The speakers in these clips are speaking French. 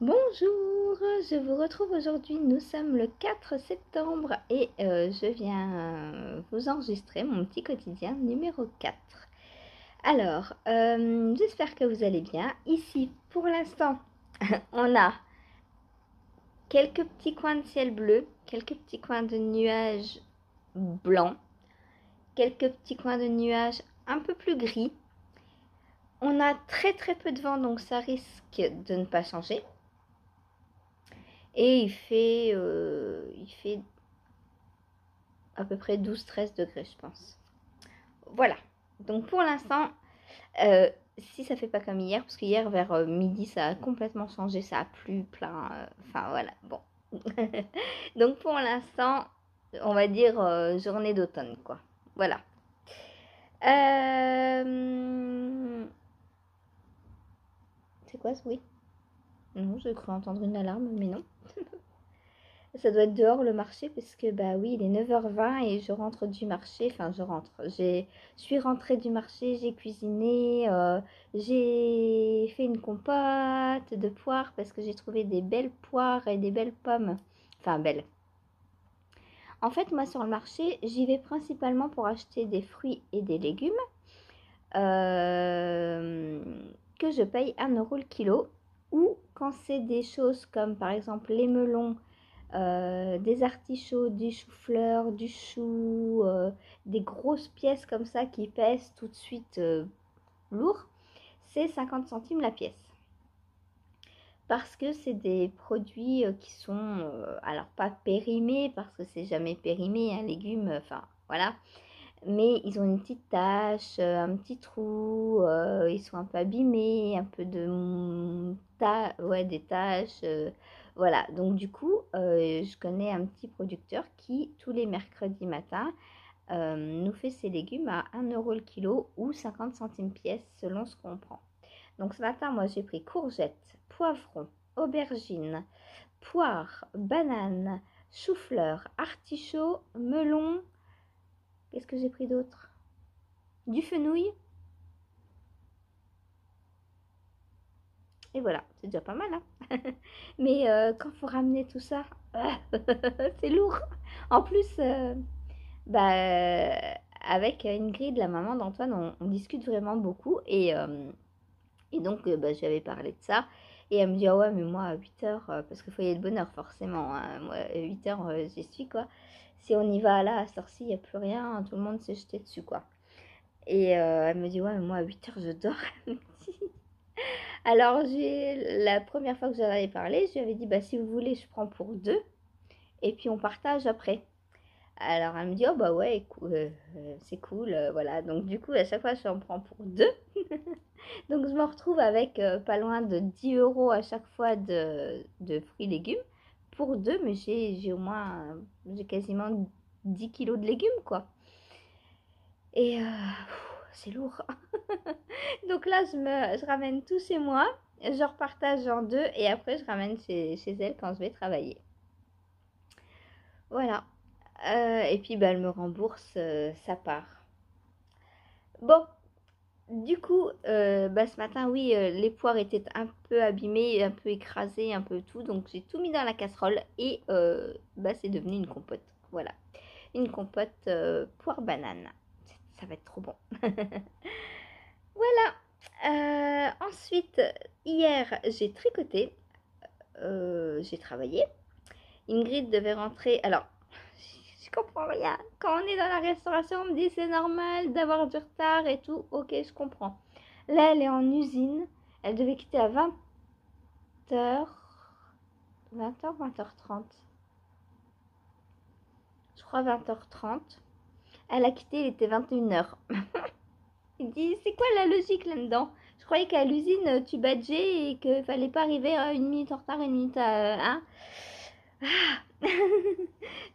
Bonjour, je vous retrouve aujourd'hui. Nous sommes le 4 septembre et je viens vous enregistrer mon petit quotidien numéro 4. Alors, j'espère que vous allez bien. Ici, pour l'instant, on a quelques petits coins de ciel bleu, quelques petits coins de nuages blancs, quelques petits coins de nuages un peu plus gris. On a très très peu de vent, donc ça risque de ne pas changer. Et il fait à peu près 12-13 degrés, je pense. Voilà. Donc pour l'instant, euh, si ça fait pas comme hier, parce qu'hier vers midi, ça a complètement changé, ça a plu plein. Enfin voilà, bon. Donc pour l'instant, on va dire journée d'automne, quoi. Voilà. C'est quoi ce bruit? Non, je cru entendre une alarme, mais non. Ça doit être dehors le marché parce que bah oui, il est 9h20 et je rentre du marché. Enfin, je suis rentrée du marché, j'ai cuisiné, j'ai fait une compote de poires parce que j'ai trouvé des belles poires et des belles pommes. Enfin, belles. En fait, moi sur le marché, j'y vais principalement pour acheter des fruits et des légumes euh, que je paye 1 € le kilo. Ou quand c'est des choses comme par exemple les melons, des artichauts, du chou-fleur, du chou, des grosses pièces comme ça qui pèsent tout de suite lourd, c'est 50 centimes la pièce. Parce que c'est des produits qui sont, alors pas périmés, parce que c'est jamais périmé, un légume, enfin voilà, mais ils ont une petite tache, un petit trou, ils sont un peu abîmés, un peu de ouais, des taches. Voilà, donc du coup, je connais un petit producteur qui, tous les mercredis matins, nous fait ses légumes à 1 € le kilo ou 50 centimes pièce selon ce qu'on prend. Donc ce matin, moi j'ai pris courgettes, poivrons, aubergines, poires, bananes, chou-fleur, artichaut, melon. Qu'est-ce que j'ai pris d'autre? Du fenouil. Et voilà, c'est déjà pas mal, hein. Mais quand faut ramener tout ça, c'est lourd. En plus, avec Ingrid, la maman d'Antoine, on discute vraiment beaucoup. Et donc, bah, j'avais parlé de ça. Et elle me dit, ah ouais, mais moi, à 8 heures, parce qu'il faut y aller de bonne heure, forcément, hein. Moi, à 8 heures, j'y suis, quoi. Si on y va là, à cette heure-ci, il n'y a plus rien, tout le monde s'est jeté dessus, quoi. Et elle me dit, ouais, mais moi, à 8 heures, je dors. Alors, la première fois que j'en avais parlé, je lui avais dit, bah, si vous voulez, je prends pour deux, et puis on partage après. Alors, elle me dit, oh, bah ouais, c'est cool, voilà. Donc, du coup, à chaque fois, j'en prends pour deux. Donc, je me retrouve avec pas loin de 10 € à chaque fois de fruits et légumes pour deux, mais j'ai au moins, j'ai quasiment 10 kilos de légumes, quoi. Et c'est lourd. Donc là, je ramène tout chez moi, je repartage en deux et après, je ramène chez elle quand je vais travailler. Voilà. Et puis, bah, elle me rembourse sa part. Bon, du coup, bah, ce matin, oui, les poires étaient un peu abîmées, un peu écrasées, un peu tout. Donc, j'ai tout mis dans la casserole et bah, c'est devenu une compote. Voilà. Une compote poire-banane. Ça va être trop bon. Voilà. Ensuite, hier, j'ai tricoté. J'ai travaillé. Ingrid devait rentrer. Alors, je comprends rien. Quand on est dans la restauration, on me dit c'est normal d'avoir du retard et tout. Ok, je comprends. Là, elle est en usine. Elle devait quitter à 20h. 20h, 20h30. Je crois 20h30. Elle a quitté, il était 21h. Il dit c'est quoi la logique là-dedans? Je croyais qu'à l'usine, tu badgeais et qu'il fallait pas arriver à 1 minute en retard, 1 minute à. Hein. Ah.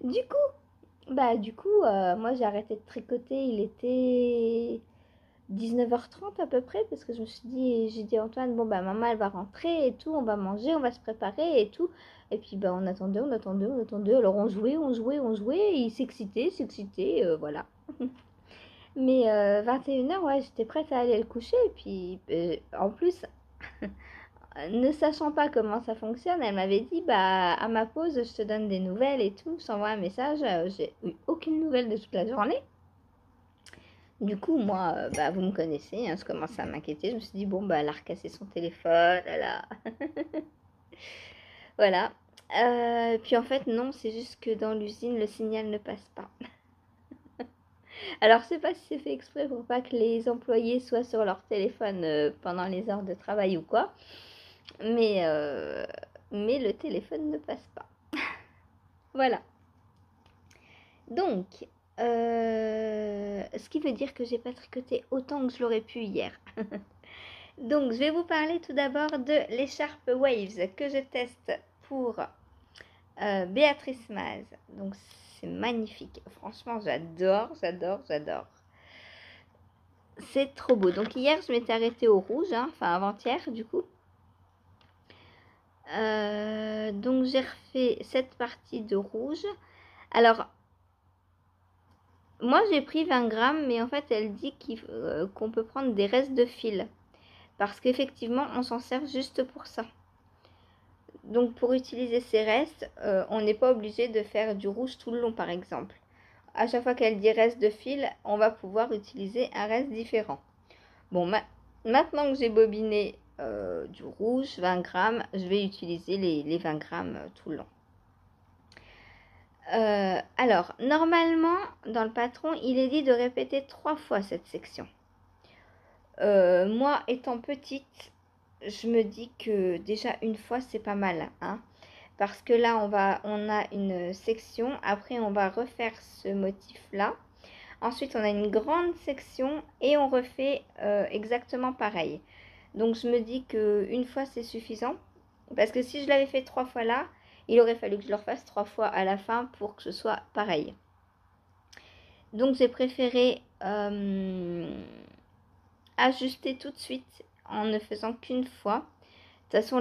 Du coup, moi j'ai arrêté de tricoter, il était 19h30 à peu près, parce que je me suis dit, j'ai dit à Antoine, bon bah maman elle va rentrer et tout, on va manger, on va se préparer et tout. Et puis bah on attendait, on attendait, on attendait, alors on jouait, on jouait, on jouait, et il s'excitait, voilà. Mais 21h, ouais, j'étais prête à aller le coucher, et puis en plus, ne sachant pas comment ça fonctionne, elle m'avait dit, bah, à ma pause, je te donne des nouvelles et tout. Je t'envoie un message. J'ai eu aucune nouvelle de toute la journée. Du coup, moi, bah, vous me connaissez, hein, je commence à m'inquiéter. Je me suis dit, bon, bah, elle a recassé son téléphone, elle a... Voilà. Puis en fait, non, c'est juste que dans l'usine, le signal ne passe pas. Alors, je sais pas si c'est fait exprès pour pas que les employés soient sur leur téléphone pendant les heures de travail ou quoi. Mais, euh, mais le téléphone ne passe pas. Voilà. Donc, ce qui veut dire que j'ai pas tricoté autant que je l'aurais pu hier. Donc, je vais vous parler tout d'abord de l'écharpe Waves que je teste pour Béatrice Maz. Donc, c'est magnifique. Franchement, j'adore, j'adore, j'adore. C'est trop beau. Donc, hier, je m'étais arrêtée au rouge, hein, enfin avant-hier, du coup. Donc, j'ai refait cette partie de rouge. Alors, moi, j'ai pris 20 grammes, mais en fait, elle dit qu'on peut prendre des restes de fil. Parce qu'effectivement, on s'en sert juste pour ça. Donc, pour utiliser ces restes, on n'est pas obligé de faire du rouge tout le long, par exemple. À chaque fois qu'elle dit reste de fil, on va pouvoir utiliser un reste différent. Bon, maintenant que j'ai bobiné du rouge, 20 grammes, je vais utiliser les 20 grammes tout le long. Alors, normalement, dans le patron, il est dit de répéter 3 fois cette section. Moi, étant petite, je me dis que déjà une fois, c'est pas mal, hein, parce que là, on a une section, après on va refaire ce motif-là. Ensuite, on a une grande section et on refait exactement pareil. Donc, je me dis qu'une fois, c'est suffisant. Parce que si je l'avais fait 3 fois là, il aurait fallu que je le refasse 3 fois à la fin pour que ce soit pareil. Donc, j'ai préféré ajuster tout de suite en ne faisant qu'une fois. De toute façon,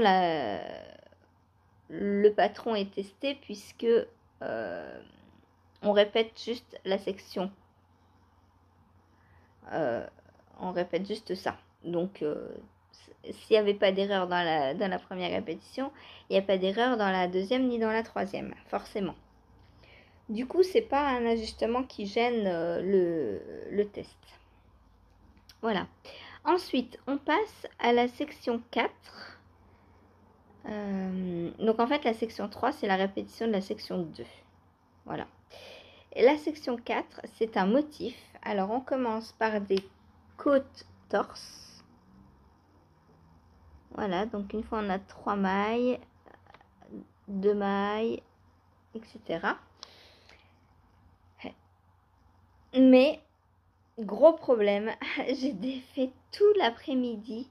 le patron est testé puisque on répète juste la section. On répète juste ça. Donc, s'il n'y avait pas d'erreur dans la première répétition, il n'y a pas d'erreur dans la deuxième ni dans la troisième, forcément. Du coup, c'est pas un ajustement qui gêne le test. Voilà. Ensuite, on passe à la section 4. Donc, en fait, la section 3, c'est la répétition de la section 2. Voilà. Et la section 4, c'est un motif. Alors, on commence par des côtes torse. Voilà, donc une fois on a 3 mailles, 2 mailles, etc. Mais, gros problème, j'ai défait tout l'après-midi.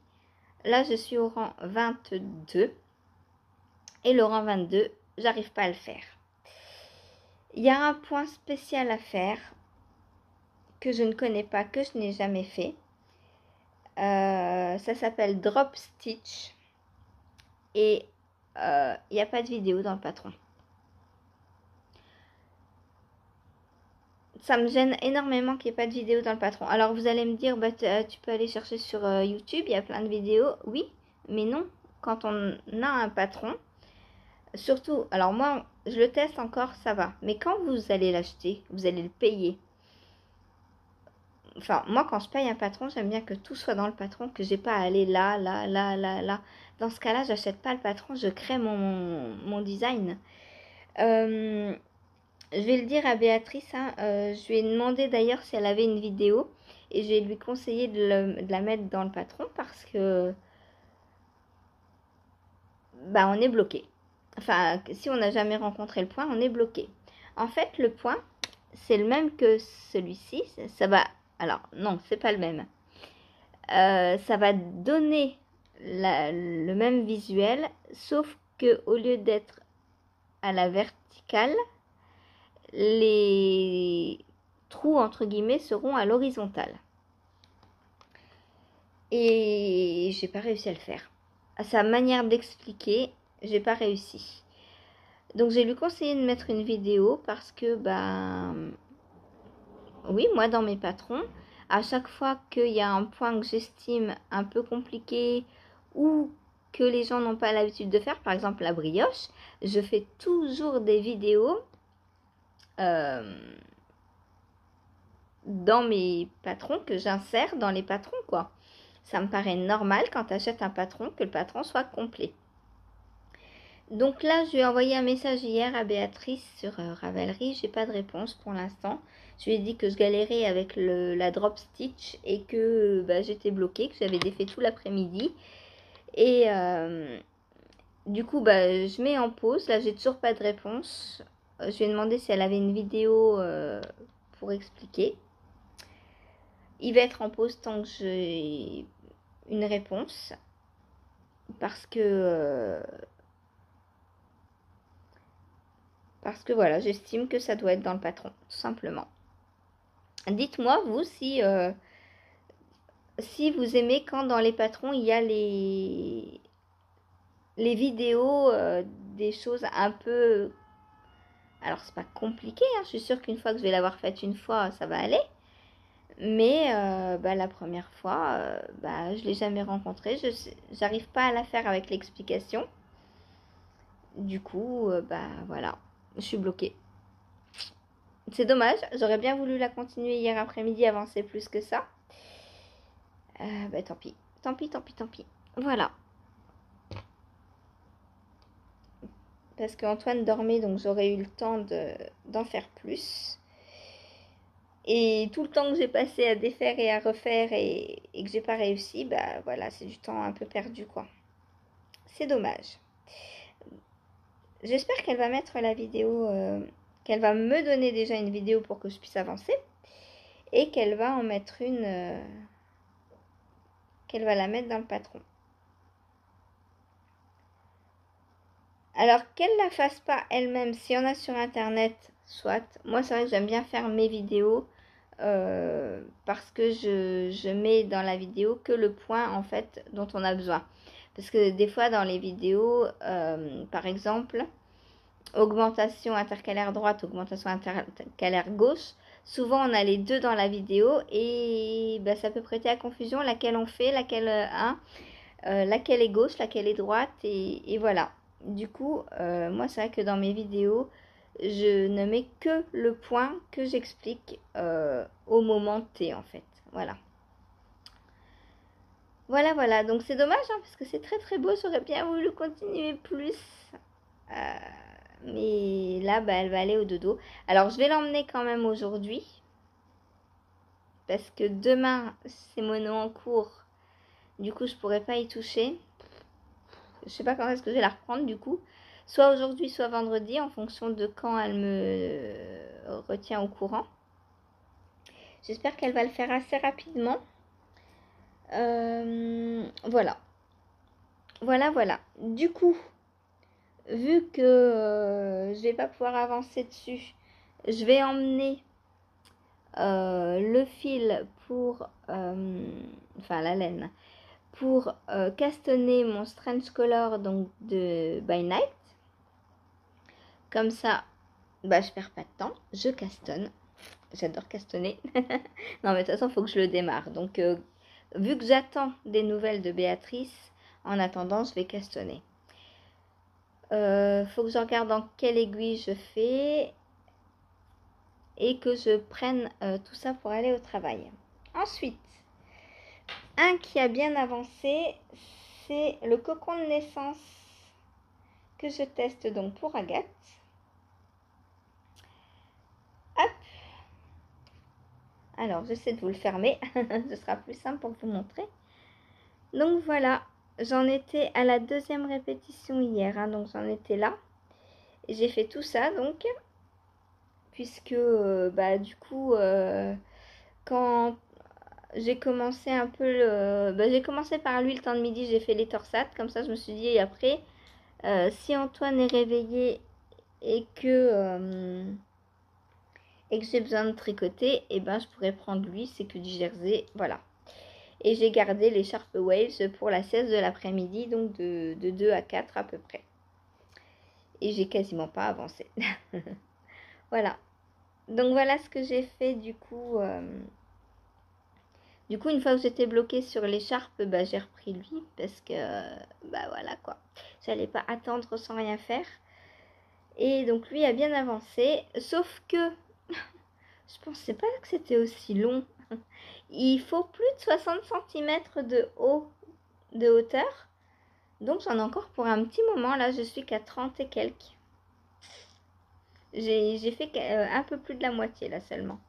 Là, je suis au rang 22. Et le rang 22, j'arrive pas à le faire. Il y a un point spécial à faire que je ne connais pas, que je n'ai jamais fait. Ça s'appelle Drop Stitch. Et il n'y a pas de vidéo dans le patron. Ça me gêne énormément qu'il n'y ait pas de vidéo dans le patron. Alors vous allez me dire, bah, tu peux aller chercher sur YouTube, il y a plein de vidéos. Oui, mais non. Quand on a un patron, surtout, alors moi, je le teste encore, ça va. Mais quand vous allez l'acheter, vous allez le payer. Enfin, moi, quand je paye un patron, j'aime bien que tout soit dans le patron, que j'ai pas à aller là, là, là, là, là. Dans ce cas-là, j'achète pas le patron, je crée mon design. Je vais le dire à Béatrice, hein, je lui ai demandé d'ailleurs si elle avait une vidéo et je vais lui conseiller de la mettre dans le patron parce que bah, on est bloqué. Enfin, si on n'a jamais rencontré le point, on est bloqué. En fait, le point, c'est le même que celui-ci. Ça va. Alors, non, c'est pas le même. Ça va donner le même visuel, sauf que au lieu d'être à la verticale, les trous entre guillemets seront à l'horizontale. Et j'ai pas réussi à le faire. À sa manière d'expliquer, j'ai pas réussi. Donc j'ai lui conseillé de mettre une vidéo parce que oui, moi dans mes patrons, à chaque fois qu'il y a un point que j'estime un peu compliqué ou que les gens n'ont pas l'habitude de faire, par exemple la brioche, je fais toujours des vidéos dans mes patrons que j'insère dans les patrons, quoi. Ça me paraît normal quand tu achètes un patron que le patron soit complet. Donc là, je lui ai envoyé un message hier à Béatrice sur Ravelry. J'ai pas de réponse pour l'instant. Je lui ai dit que je galérais avec la drop stitch et que j'étais bloquée, que j'avais défait tout l'après-midi. Et du coup, je mets en pause. Là, j'ai toujours pas de réponse. Je lui ai demandé si elle avait une vidéo pour expliquer. Il va être en pause tant que j'ai une réponse. Parce que voilà, j'estime que ça doit être dans le patron, tout simplement. Dites-moi, vous, si vous aimez quand dans les patrons, il y a les vidéos des choses un peu... Alors, c'est pas compliqué, hein. Je suis sûre qu'une fois que je vais l'avoir faite une fois, ça va aller. Mais la première fois, je l'ai jamais rencontrée. J'arrive pas à la faire avec l'explication. Du coup, voilà, je suis bloquée. C'est dommage, j'aurais bien voulu la continuer hier après-midi, avancer plus que ça. Tant pis, tant pis, tant pis, tant pis. Voilà. Parce qu'Antoine dormait, donc j'aurais eu le temps d'en faire plus. Et tout le temps que j'ai passé à défaire et à refaire et que j'ai pas réussi, voilà, c'est du temps un peu perdu, quoi. C'est dommage. J'espère qu'elle va mettre la vidéo, qu'elle va me donner déjà une vidéo pour que je puisse avancer. Et qu'elle va en mettre une, qu'elle va la mettre dans le patron. Alors qu'elle la fasse pas elle-même, s'il y en a sur internet, soit. Moi c'est vrai que j'aime bien faire mes vidéos parce que je mets dans la vidéo que le point en fait dont on a besoin. Parce que des fois dans les vidéos, par exemple, augmentation intercalaire droite, augmentation intercalaire gauche, souvent on a les deux dans la vidéo et ça peut prêter à confusion laquelle on fait, laquelle laquelle est gauche, laquelle est droite et voilà. Du coup, moi c'est vrai que dans mes vidéos, je ne mets que le point que j'explique au moment T en fait. Voilà. Voilà. Donc c'est dommage hein, parce que c'est très très beau. J'aurais bien voulu continuer plus. Mais là, elle va aller au dodo. Alors je vais l'emmener quand même aujourd'hui. Parce que demain, c'est mono en cours. Du coup, je pourrais pas y toucher. Je sais pas quand est-ce que je vais la reprendre du coup. Soit aujourd'hui, soit vendredi, en fonction de quand elle me retient au courant. J'espère qu'elle va le faire assez rapidement. Voilà. Voilà. Du coup, vu que je vais pas pouvoir avancer dessus, je vais emmener le fil pour... enfin, la laine. Pour castonner mon Strange Color donc de By Night. Comme ça, je perds pas de temps, je castonne. J'adore castonner. Non mais de toute façon, il faut que je le démarre. Donc, vu que j'attends des nouvelles de Béatrice, en attendant, je vais castonner. Faut que je regarde dans quelle aiguille je fais et que je prenne tout ça pour aller au travail. Ensuite, un qui a bien avancé, c'est le cocon de naissance que je teste donc pour Agathe. Hop. Alors, j'essaie de vous le fermer. Ce sera plus simple pour vous montrer. Donc voilà, j'en étais à la deuxième répétition hier. Hein, donc j'en étais là. Et j'ai fait tout ça donc. Puisque du coup, quand j'ai commencé un peu... j'ai commencé par lui le temps de midi. J'ai fait les torsades. Comme ça, je me suis dit, et après, si Antoine est réveillé et que j'ai besoin de tricoter, et je pourrais prendre lui, c'est que du jersey, voilà. Et j'ai gardé les Sharp Waves pour la sieste de l'après-midi, donc de 2 à 4 à peu près. Et j'ai quasiment pas avancé. Voilà. Donc voilà ce que j'ai fait du coup Du coup, une fois que j'étais bloquée sur l'écharpe, bah, j'ai repris lui parce que, bah voilà quoi. J'allais pas attendre sans rien faire. Et donc lui a bien avancé, sauf que je pensais pas que c'était aussi long. Il faut plus de 60 cm de hauteur. Donc j'en ai encore pour un petit moment. Là, je suis qu'à 30 et quelques. J'ai fait un peu plus de la moitié là seulement.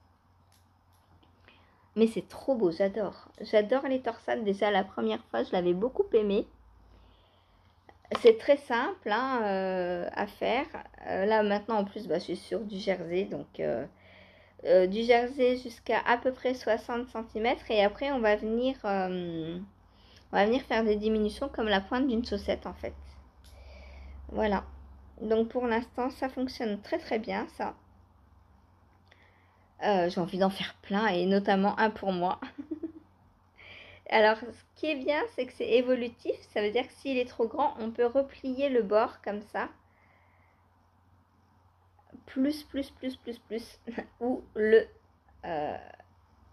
Mais c'est trop beau, j'adore. J'adore les torsades. Déjà, la première fois, je l'avais beaucoup aimé. C'est très simple hein, à faire. Là, maintenant, en plus, bah, je suis sur du jersey. Donc, du jersey jusqu'à à peu près 60 cm. Et après, on va venir faire des diminutions comme la pointe d'une chaussette, en fait. Voilà. Donc, pour l'instant, ça fonctionne très, très bien, ça. J'ai envie d'en faire plein et notamment un pour moi. Alors, ce qui est bien, c'est que c'est évolutif. Ça veut dire que s'il est trop grand, on peut replier le bord comme ça. Plus, ou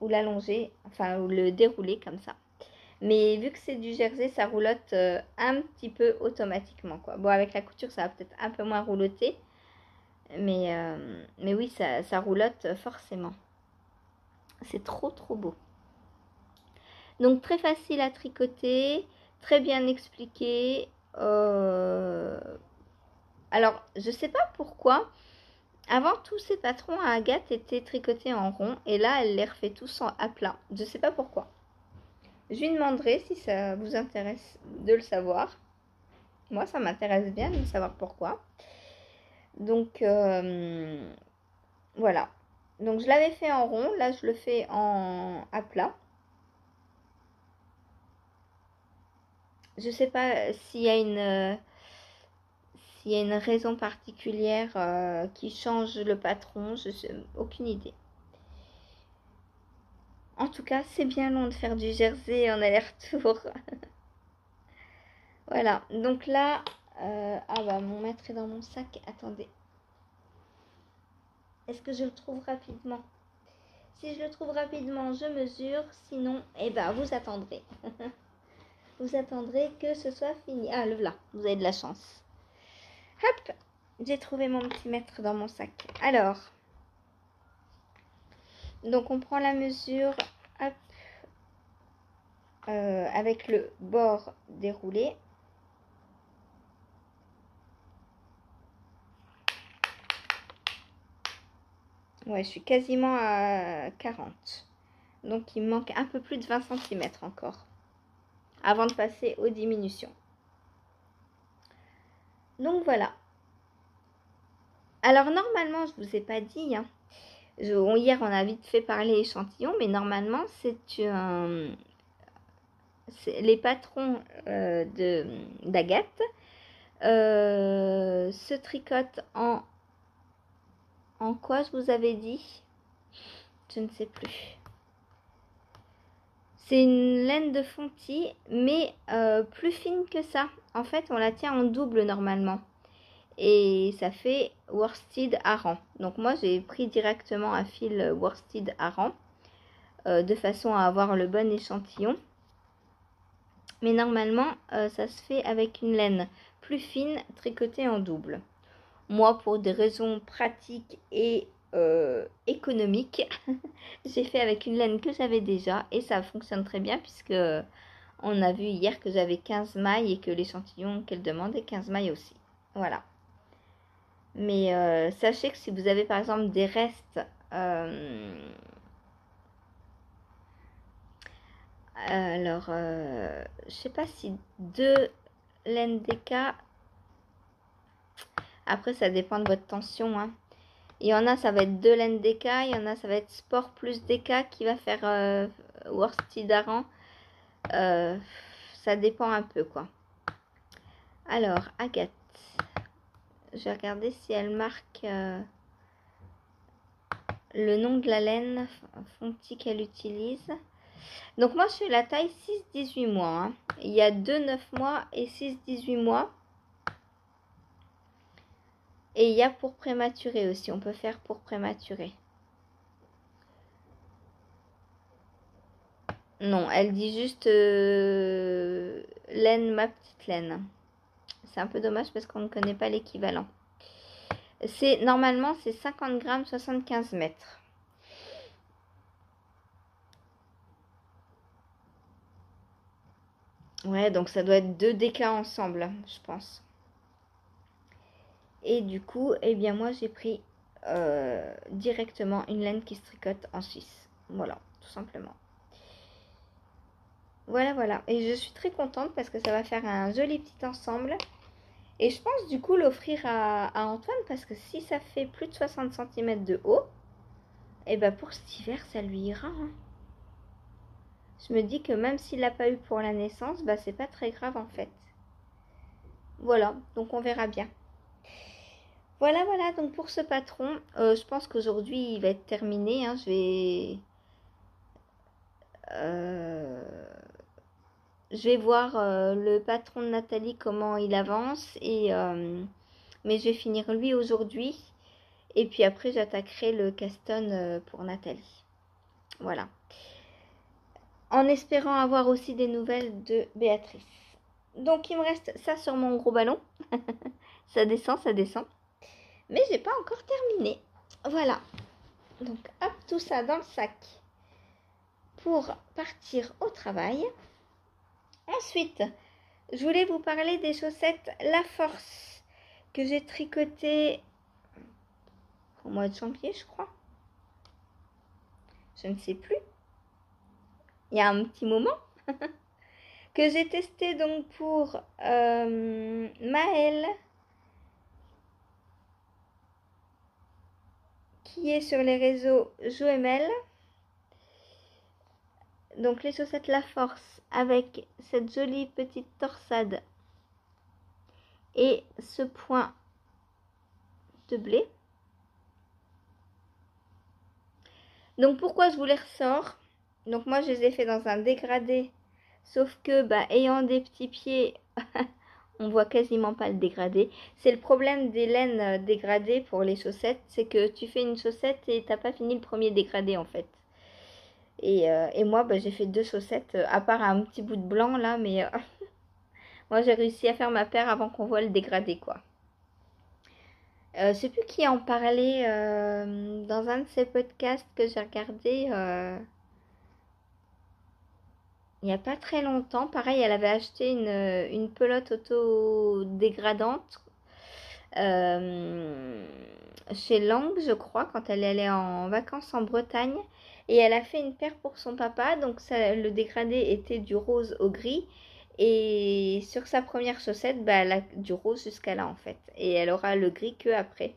l'allonger, enfin, ou le dérouler comme ça. Mais vu que c'est du jersey, ça roulotte un petit peu automatiquement, quoi. Bon, avec la couture, ça va peut-être un peu moins rouloter. Mais oui, ça roulotte forcément. C'est trop, trop beau. Donc, très facile à tricoter, très bien expliqué. Alors, je sais pas pourquoi. Avant, tous ces patrons à Agathe étaient tricotés en rond. Et là, elle les refait tous à plat. Je sais pas pourquoi. Je lui demanderai si ça vous intéresse de le savoir. Moi, ça m'intéresse bien de savoir pourquoi. Donc, voilà. Donc, je l'avais fait en rond. Là, je le fais à plat. Je sais pas s'il y a une raison particulière qui change le patron. Je sais, aucune idée. En tout cas, c'est bien long de faire du jersey en aller-retour. Voilà. Donc là, ah bah, mon maître est dans mon sac. Attendez. Est-ce que je le trouve rapidement? Si je le trouve rapidement, je mesure. Sinon, eh ben, vous attendrez. Vous attendrez que ce soit fini. Ah, le voilà. Vous avez de la chance. Hop, j'ai trouvé mon petit mètre dans mon sac. Alors, donc on prend la mesure. Hop, avec le bord déroulé. Ouais, je suis quasiment à 40. Donc, il me manque un peu plus de 20 cm encore. Avant de passer aux diminutions. Donc, voilà. Alors, normalement, je ne vous ai pas dit. Hein, hier, on a vite fait parler échantillon. Mais normalement, les patrons d'Agathe se tricotent en quoi je vous avais dit? Je ne sais plus. C'est une laine de fontis, mais plus fine que ça. En fait, on la tient en double normalement. Et ça fait worsted Aran. Donc moi, j'ai pris directement un fil worsted Aran de façon à avoir le bon échantillon. Mais normalement, ça se fait avec une laine plus fine tricotée en double. Moi, pour des raisons pratiques et économiques, j'ai fait avec une laine que j'avais déjà et ça fonctionne très bien puisque on a vu hier que j'avais 15 mailles et que l'échantillon qu'elle demande est 15 mailles aussi. Voilà. Mais sachez que si vous avez par exemple des restes je sais pas si 2 laines DK, après ça dépend de votre tension, hein. Il y en a, ça va être 2 laines DK, il y en a, ça va être sport plus DK qui va faire worsted Aran. Ça dépend un peu, quoi. Alors, Agathe. Je vais regarder si elle marque le nom de la laine fontie qu'elle utilise. Donc, moi, je fais la taille 6-18 mois. Hein. Il y a 2-9 mois et 6-18 mois. Et il y a pour prématuré aussi. On peut faire pour prématuré. Non, elle dit juste laine, ma petite laine. C'est un peu dommage parce qu'on ne connaît pas l'équivalent. Normalement, c'est 50 grammes, 75 mètres. Ouais, donc ça doit être 2 décas ensemble, je pense. Et du coup, eh bien moi j'ai pris directement une laine qui se tricote en Suisse. Voilà, tout simplement. Voilà, voilà. Et je suis très contente parce que ça va faire un joli petit ensemble. Et je pense du coup l'offrir à Antoine parce que si ça fait plus de 60 cm de haut, et ben pour cet hiver ça lui ira, hein. Je me dis que même s'il l'a pas eu pour la naissance, bah c'est pas très grave en fait. Voilà, donc on verra bien. Voilà, voilà, donc pour ce patron, je pense qu'aujourd'hui il va être terminé, hein. Euh, je vais voir le patron de Nathalie comment il avance mais je vais finir lui aujourd'hui et puis après j'attaquerai le Caston pour Nathalie. Voilà. En espérant avoir aussi des nouvelles de Béatrice. Donc il me reste ça sur mon gros ballon. Ça descend, ça descend. Mais j'ai pas encore terminé. Voilà. Donc hop, tout ça dans le sac pour partir au travail. Ensuite, je voulais vous parler des chaussettes La Force que j'ai tricotées au mois de janvier, je crois. Je ne sais plus. Il y a un petit moment. Que j'ai testé donc pour Maëlle, qui est sur les réseaux Joemel. Donc les chaussettes La Force avec cette jolie petite torsade et ce point de blé. Donc pourquoi je vous les ressors? Donc moi je les ai fait dans un dégradé, sauf que ayant des petits pieds, on voit quasiment pas le dégradé. C'est le problème des laines dégradées pour les chaussettes, c'est que tu fais une chaussette et t'as pas fini le premier dégradé en fait. Et moi j'ai fait 2 chaussettes, à part un petit bout de blanc là, mais moi j'ai réussi à faire ma paire avant qu'on voit le dégradé quoi. Je sais plus qui en parlait dans un de ces podcasts que j'ai regardé il n'y a pas très longtemps. Pareil, elle avait acheté une pelote auto-dégradante euh, chez Lang, je crois, quand elle allait en vacances en Bretagne. Et elle a fait une paire pour son papa. Donc ça, le dégradé était du rose au gris. Et sur sa première chaussette, elle a du rose jusqu'à là en fait. Et elle aura le gris que après.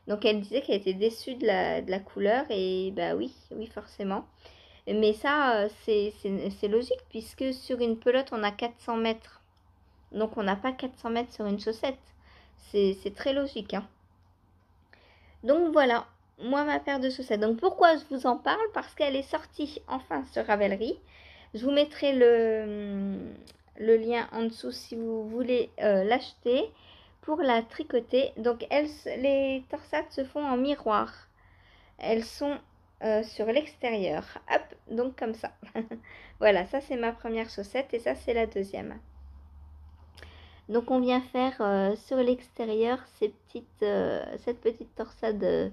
Donc elle disait qu'elle était déçue de la couleur. Et oui, oui forcément. Mais ça, c'est logique puisque sur une pelote, on a 400 mètres. Donc on n'a pas 400 mètres sur une chaussette. C'est très logique, hein. Donc voilà, moi ma paire de chaussettes. Donc pourquoi je vous en parle? Parce qu'elle est sortie enfin sur Ravelry. Je vous mettrai le lien en dessous si vous voulez l'acheter pour la tricoter. Donc les torsades se font en miroir. Elles sont sur l'extérieur. Hop, donc comme ça. Voilà, ça c'est ma première chaussette et ça c'est la deuxième. Donc on vient faire sur l'extérieur cette petite torsade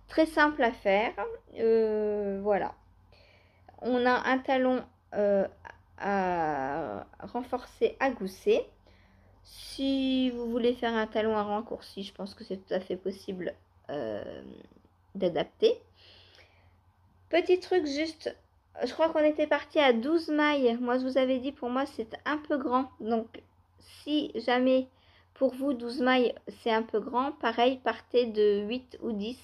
très simple à faire. Voilà. On a un talon à renforcer à gousset. Si vous voulez faire un talon à raccourci, je pense que c'est tout à fait possible d'adapter. Petit truc juste, je crois qu'on était parti à 12 mailles. Moi, je vous avais dit, pour moi, c'est un peu grand. Donc, si jamais pour vous, 12 mailles, c'est un peu grand, pareil, partez de 8 ou 10.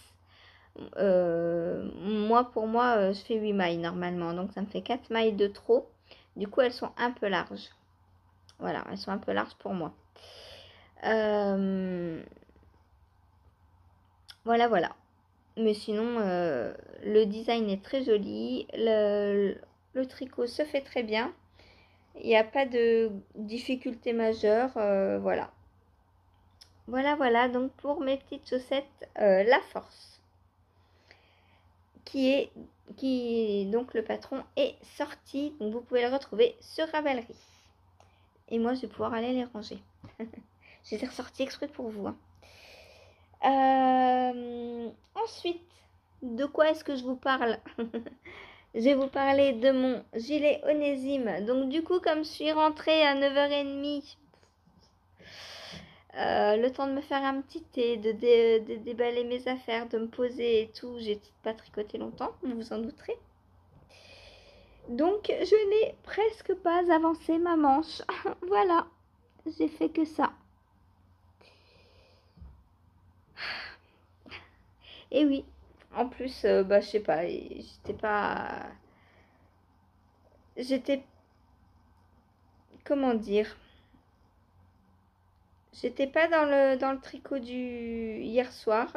Pour moi, je fais 8 mailles normalement. Donc, ça me fait 4 mailles de trop. Du coup, elles sont un peu larges. Voilà, elles sont un peu larges pour moi. Voilà, voilà. Mais sinon, le design est très joli. Le tricot se fait très bien. Il n'y a pas de difficulté majeure. Voilà. Voilà, voilà. Donc pour mes petites chaussettes, La Force. donc le patron est sorti. Donc vous pouvez le retrouver sur Ravelry. Et moi, je vais pouvoir aller les ranger. Je les ai ressortis exprès pour vous. Ensuite, de quoi est-ce que je vous parle? Je vais vous parler de mon gilet Onésime. Donc du coup, comme je suis rentrée à 9h30, le temps de me faire un petit thé, de déballer mes affaires, de me poser et tout, j'ai pas tricoté longtemps, vous vous en douterez. Donc je n'ai presque pas avancé ma manche. Voilà, j'ai fait que ça. Et oui, en plus, je sais pas, j'étais, comment dire, j'étais pas dans le tricot hier soir.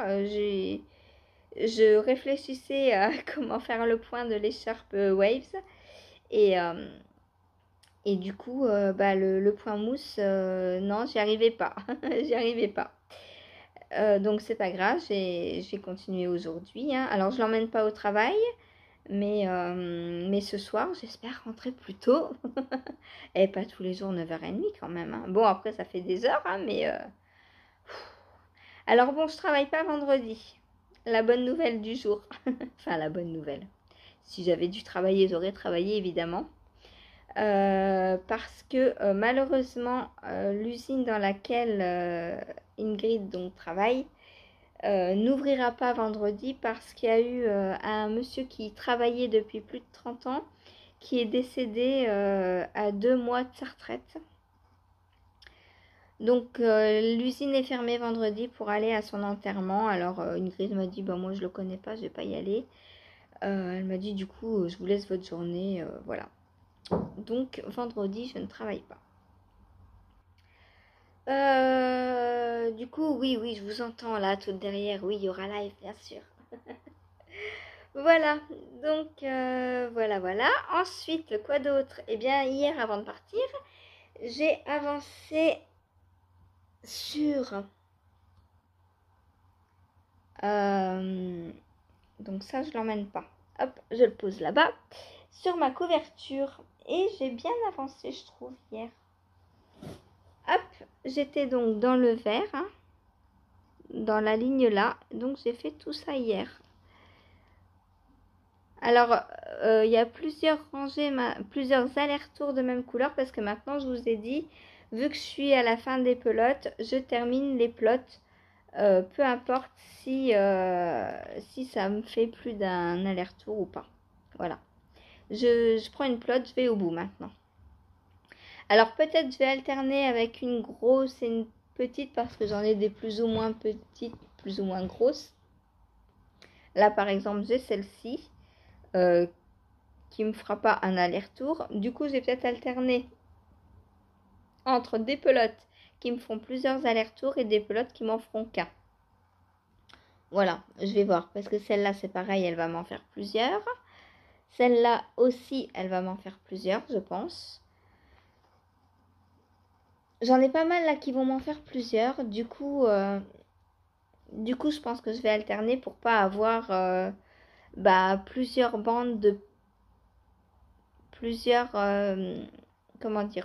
Je réfléchissais à comment faire le point de l'écharpe Waves et, euh, et du coup, le point mousse, non, j'y arrivais pas, j'y arrivais pas. Donc c'est pas grave, je vais continuer aujourd'hui, hein. Alors je l'emmène pas au travail, mais ce soir j'espère rentrer plus tôt. Et pas tous les jours 9h30 quand même, hein. Bon après ça fait des heures, hein, mais... Alors bon, je travaille pas vendredi. La bonne nouvelle du jour. Enfin la bonne nouvelle. Si j'avais dû travailler, j'aurais travaillé évidemment. Parce que malheureusement, l'usine dans laquelle Ingrid donc travaille n'ouvrira pas vendredi parce qu'il y a eu un monsieur qui travaillait depuis plus de 30 ans qui est décédé à 2 mois de sa retraite. Donc l'usine est fermée vendredi pour aller à son enterrement. Alors Ingrid m'a dit bah moi je le connais pas, je vais pas y aller. Elle m'a dit du coup je vous laisse votre journée, voilà. Donc vendredi je ne travaille pas. Du coup oui je vous entends là tout derrière, oui il y aura live bien sûr. Voilà, donc voilà. Ensuite quoi d'autre? Eh bien hier avant de partir j'ai avancé sur donc ça je l'emmène pas, hop je le pose là-bas sur ma couverture et j'ai bien avancé je trouve hier. Hop, j'étais donc dans le vert, hein, dans la ligne là, donc j'ai fait tout ça hier. Alors il y a plusieurs rangées, plusieurs allers-retours de même couleur parce que maintenant je vous ai dit, vu que je suis à la fin des pelotes, je termine les plots. Peu importe si ça me fait plus d'un aller-retour ou pas. Voilà. Je prends une pelote, je vais au bout maintenant. Alors peut-être je vais alterner avec une grosse et une petite parce que j'en ai des plus ou moins petites, plus ou moins grosses. Là par exemple j'ai celle-ci qui me fera pas un aller-retour. Du coup je vais peut-être alterner entre des pelotes qui me font plusieurs allers-retours et des pelotes qui m'en feront qu'un. Voilà, je vais voir parce que celle-là c'est pareil, elle va m'en faire plusieurs. Celle-là aussi, elle va m'en faire plusieurs, je pense. J'en ai pas mal là qui vont m'en faire plusieurs. Du coup, je pense que je vais alterner pour pas avoir plusieurs bandes de plusieurs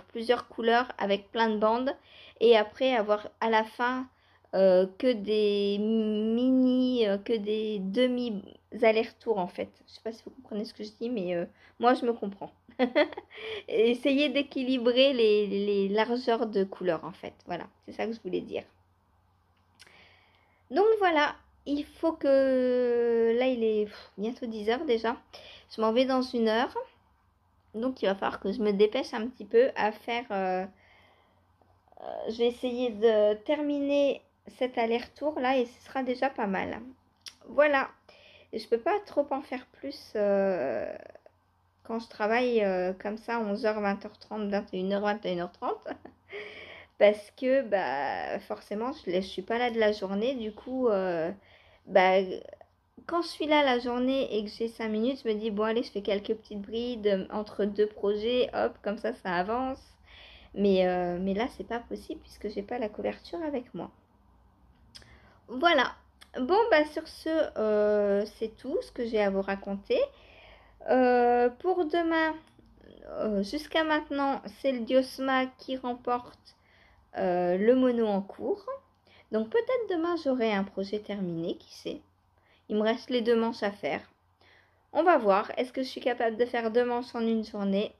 plusieurs couleurs avec plein de bandes et après avoir à la fin que des que des demi allers-retours en fait. Je sais pas si vous comprenez ce que je dis, mais moi je me comprends. Essayez d'équilibrer les largeurs de couleurs en fait. Voilà, c'est ça que je voulais dire. Donc voilà, il faut que... Là il est bientôt 10h déjà. Je m'en vais dans 1 heure. Donc il va falloir que je me dépêche un petit peu à faire... je vais essayer de terminer cet aller-retour là et ce sera déjà pas mal. Voilà. Je peux pas trop en faire plus quand je travaille comme ça 11h, 20h30, 21h, 21h30. Parce que forcément je suis pas là de la journée. Du coup quand je suis là la journée et que j'ai 5 minutes, je me dis bon allez je fais quelques petites brides entre deux projets, hop comme ça avance. Mais là c'est pas possible puisque j'ai pas la couverture avec moi. Voilà, Bon, bah sur ce, c'est tout ce que j'ai à vous raconter. Pour demain, jusqu'à maintenant, c'est le Diosma qui remporte le mono en cours. Donc peut-être demain, j'aurai un projet terminé, qui sait. Il me reste les 2 manches à faire. On va voir. Est-ce que je suis capable de faire 2 manches en une journée?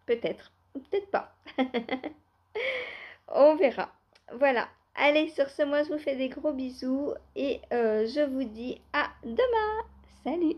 Peut-être. Peut-être pas. On verra. Voilà. Allez, sur ce, moi, je vous fais des gros bisous et je vous dis à demain. Salut!